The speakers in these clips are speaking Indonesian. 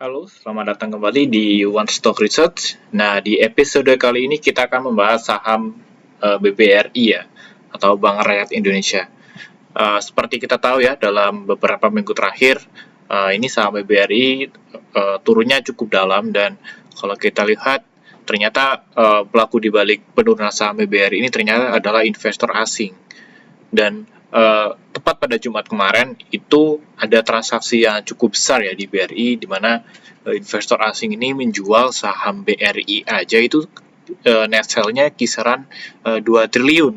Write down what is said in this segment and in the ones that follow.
Halo, selamat datang kembali di One Stock Research. Nah, di episode kali ini kita akan membahas saham BBRI ya, atau Bank Rakyat Indonesia. Seperti kita tahu ya, dalam beberapa minggu terakhir, ini saham BBRI turunnya cukup dalam dan kalau kita lihat ternyata pelaku di balik penurunan saham BBRI ini ternyata adalah investor asing. Dan tepat pada Jumat kemarin itu ada transaksi yang cukup besar ya di BRI, di mana investor asing ini menjual saham BRI aja itu net sell-nya kisaran 2 triliun.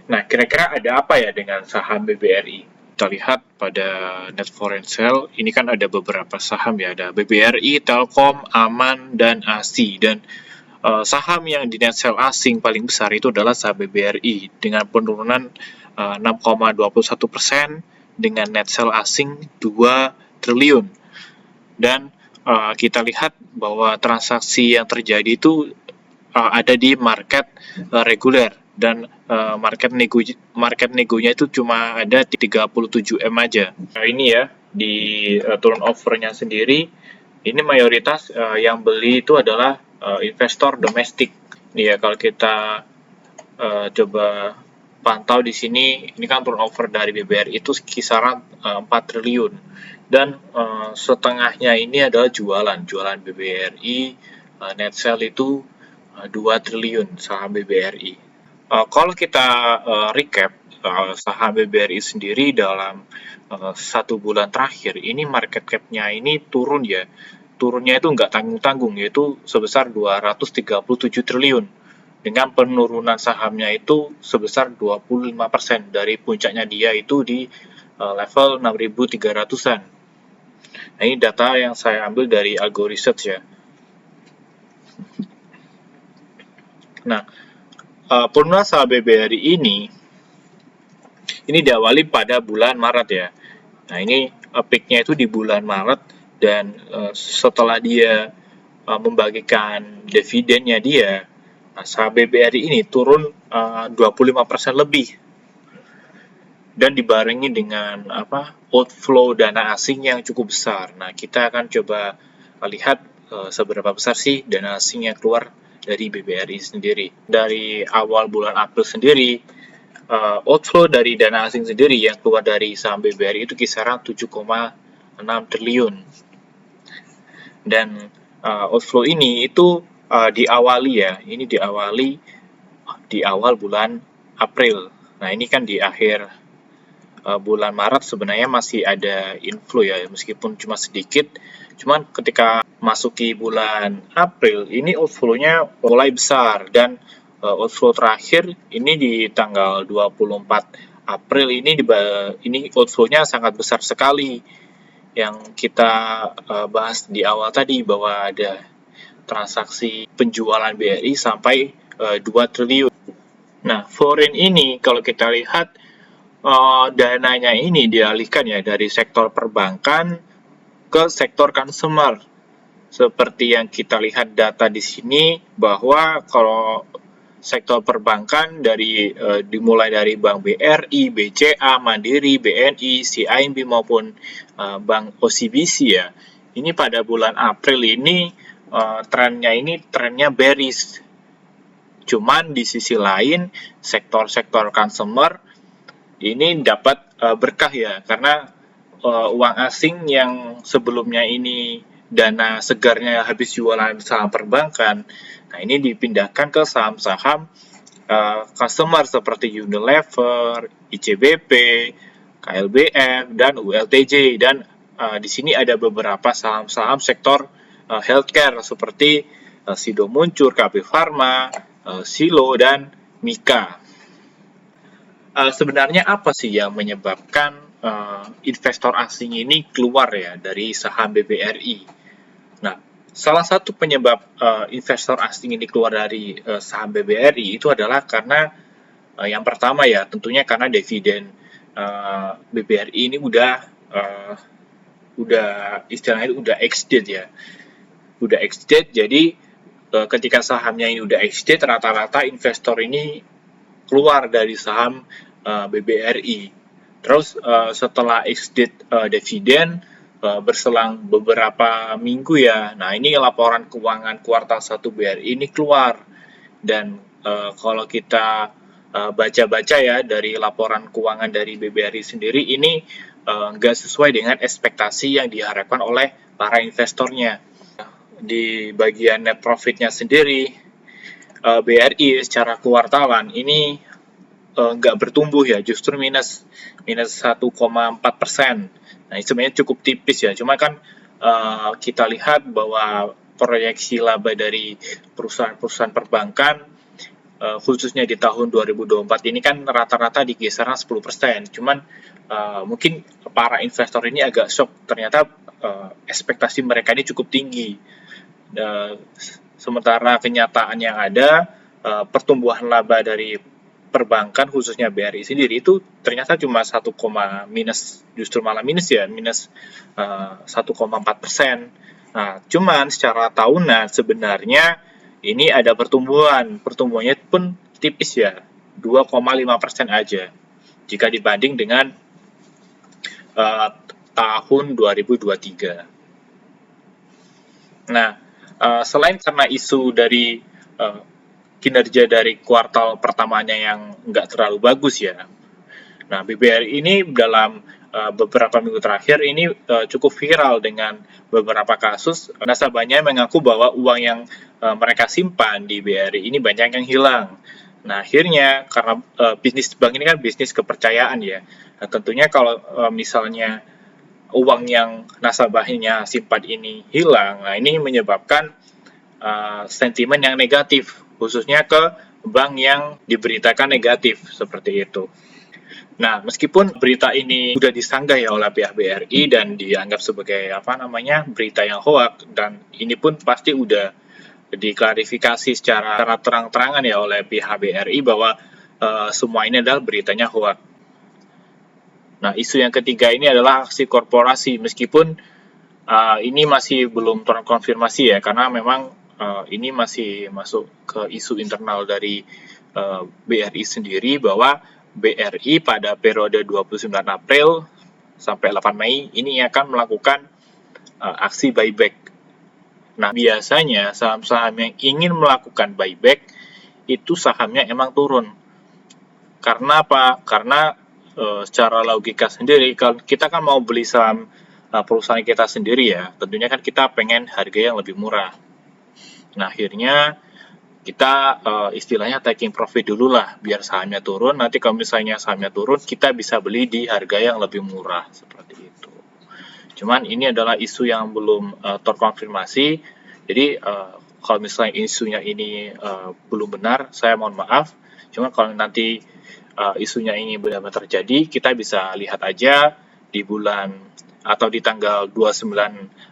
Nah, kira-kira ada apa ya dengan saham BBRI? Kita lihat pada net foreign sale, ini kan ada beberapa saham ya, ada BBRI, Telkom, Aman, dan ASI. Dan saham yang di net sell asing paling besar itu adalah saham BBRI dengan penurunan 6,21% dengan net sell asing 2 triliun. Dan kita lihat bahwa transaksi yang terjadi itu ada di market reguler dan market negonya itu cuma ada 37 M aja. Nah, ini ya di turnover-nya sendiri ini mayoritas yang beli itu adalah investor domestik. Nih ya, kalau kita coba pantau di sini, ini kan turnover dari BBRI itu kisaran 4 triliun. Dan setengahnya ini adalah jualan BBRI, net sell itu 2 triliun saham BBRI. Kalau kita recap saham BBRI sendiri dalam 1 bulan terakhir, ini market cap-nya ini turun ya. Turunnya itu nggak tanggung-tanggung, yaitu sebesar 237 triliun. Dengan penurunan sahamnya itu sebesar 25% dari puncaknya dia itu di level 6.300-an. Nah, ini data yang saya ambil dari Algo Research ya. Nah, penurunan saham BBRI ini diawali pada bulan Maret ya. Nah, ini peak-nya itu di bulan Maret dan setelah dia membagikan dividennya dia, saham BBRI ini turun 25% lebih dan dibarengi dengan outflow dana asing yang cukup besar. Nah, kita akan coba lihat seberapa besar sih dana asing yang keluar dari BBRI sendiri. Dari awal bulan April sendiri, outflow dari dana asing sendiri yang keluar dari saham BBRI itu kisaran 7,6 triliun. Dan outflow ini itu diawali ya, ini diawali di awal bulan April. Nah, ini kan di akhir bulan Maret sebenarnya masih ada inflow ya, meskipun cuma sedikit. Cuman ketika masuki bulan April, ini outflow-nya mulai besar dan outflow terakhir ini di tanggal 24 April ini outflow-nya sangat besar sekali. Yang kita bahas di awal tadi bahwa ada transaksi penjualan BRI sampai 2 triliun. Nah, foreign ini kalau kita lihat dananya ini dialihkan ya dari sektor perbankan ke sektor consumer. Seperti yang kita lihat data di sini bahwa kalau sektor perbankan dimulai dari Bank BRI, BCA, Mandiri, BNI, CIMB maupun Bank OCBC ya. Ini pada bulan April ini trennya bearish. Cuman di sisi lain sektor-sektor consumer ini dapat berkah ya, karena uang asing yang sebelumnya ini dana segarnya habis jualan saham perbankan, nah ini dipindahkan ke saham-saham customer seperti Unilever, ICBP, KLBM, dan ULTJ. Dan di sini ada beberapa saham-saham sektor healthcare seperti Sido Muncur, KB Pharma, Silo, dan Mika. Sebenarnya apa sih yang menyebabkan investor asing ini keluar ya dari saham BBRI? Nah, salah satu penyebab investor asing ini keluar dari saham BBRI itu adalah karena yang pertama ya tentunya karena dividen BBRI ini istilahnya udah ex-date ya. Udah ex-date, jadi ketika sahamnya ini udah ex-date, rata-rata investor ini keluar dari saham BBRI. Terus setelah ex-date dividen, berselang beberapa minggu ya. Nah, ini laporan keuangan kuartal 1 BRI ini keluar. Dan kalau kita baca-baca ya dari laporan keuangan dari BBRI sendiri, ini nggak sesuai dengan ekspektasi yang diharapkan oleh para investornya. Di bagian net profitnya sendiri, BRI secara kuartalan ini nggak bertumbuh ya, justru minus 1,4%. Nah, itu sebenarnya cukup tipis ya. Cuma kan kita lihat bahwa proyeksi laba dari perusahaan-perusahaan perbankan khususnya di tahun 2024 ini kan rata-rata di kisaran 10%. Cuman mungkin para investor ini agak shock, ternyata ekspektasi mereka ini cukup tinggi. Sementara kenyataan yang ada, pertumbuhan laba dari perbankan khususnya BRI sendiri itu ternyata cuma justru malah minus ya, minus 1,4%. Nah, cuman secara tahunan sebenarnya ini ada pertumbuhannya pun tipis ya, 2,5% aja jika dibanding dengan tahun 2023. Nah, selain karena isu dari kinerja dari kuartal pertamanya yang nggak terlalu bagus ya. Nah, BBRI ini dalam beberapa minggu terakhir ini cukup viral dengan beberapa kasus nasabahnya mengaku bahwa uang yang mereka simpan di BRI ini banyak yang hilang. Nah, akhirnya karena bisnis bank ini kan bisnis kepercayaan ya. Nah, tentunya kalau misalnya uang yang nasabahnya simpan ini hilang, nah ini menyebabkan sentimen yang negatif, khususnya ke bank yang diberitakan negatif seperti itu. Nah, meskipun berita ini sudah disanggah ya oleh pihak BRI dan dianggap sebagai berita yang hoax, dan ini pun pasti udah diklarifikasi secara terang-terangan ya oleh pihak BRI bahwa semua ini adalah beritanya hoax. Nah, isu yang ketiga ini adalah aksi korporasi, meskipun ini masih belum terkonfirmasi ya, karena memang ini masih masuk ke isu internal dari BRI sendiri bahwa BRI pada periode 29 April sampai 8 Mei ini akan melakukan aksi buyback. Nah, biasanya saham-saham yang ingin melakukan buyback itu sahamnya emang turun. Karena apa? Karena secara logika sendiri, kalau kita kan mau beli saham perusahaan kita sendiri ya, tentunya kan kita pengen harga yang lebih murah. Nah, akhirnya kita istilahnya taking profit dulu lah, biar sahamnya turun. Nanti kalau misalnya sahamnya turun, kita bisa beli di harga yang lebih murah, seperti itu. Cuman ini adalah isu yang belum terkonfirmasi. Jadi kalau misalnya isunya ini belum benar, saya mohon maaf. Cuman kalau nanti isunya ini benar-benar terjadi, kita bisa lihat aja di bulan atau di tanggal 29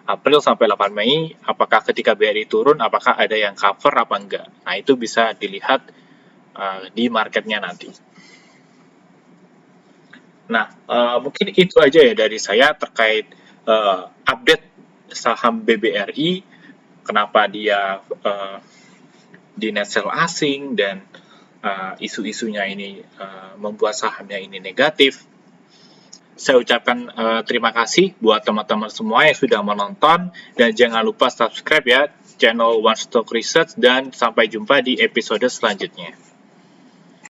April sampai 8 Mei, apakah ketika BRI turun, apakah ada yang cover apa enggak. Nah, itu bisa dilihat di marketnya nanti. Nah, mungkin itu aja ya dari saya terkait update saham BBRI, kenapa dia di net sell asing, dan isu-isunya ini membuat sahamnya ini negatif. Saya ucapkan terima kasih buat teman-teman semua yang sudah menonton, dan jangan lupa subscribe ya channel One Stock Research, dan sampai jumpa di episode selanjutnya.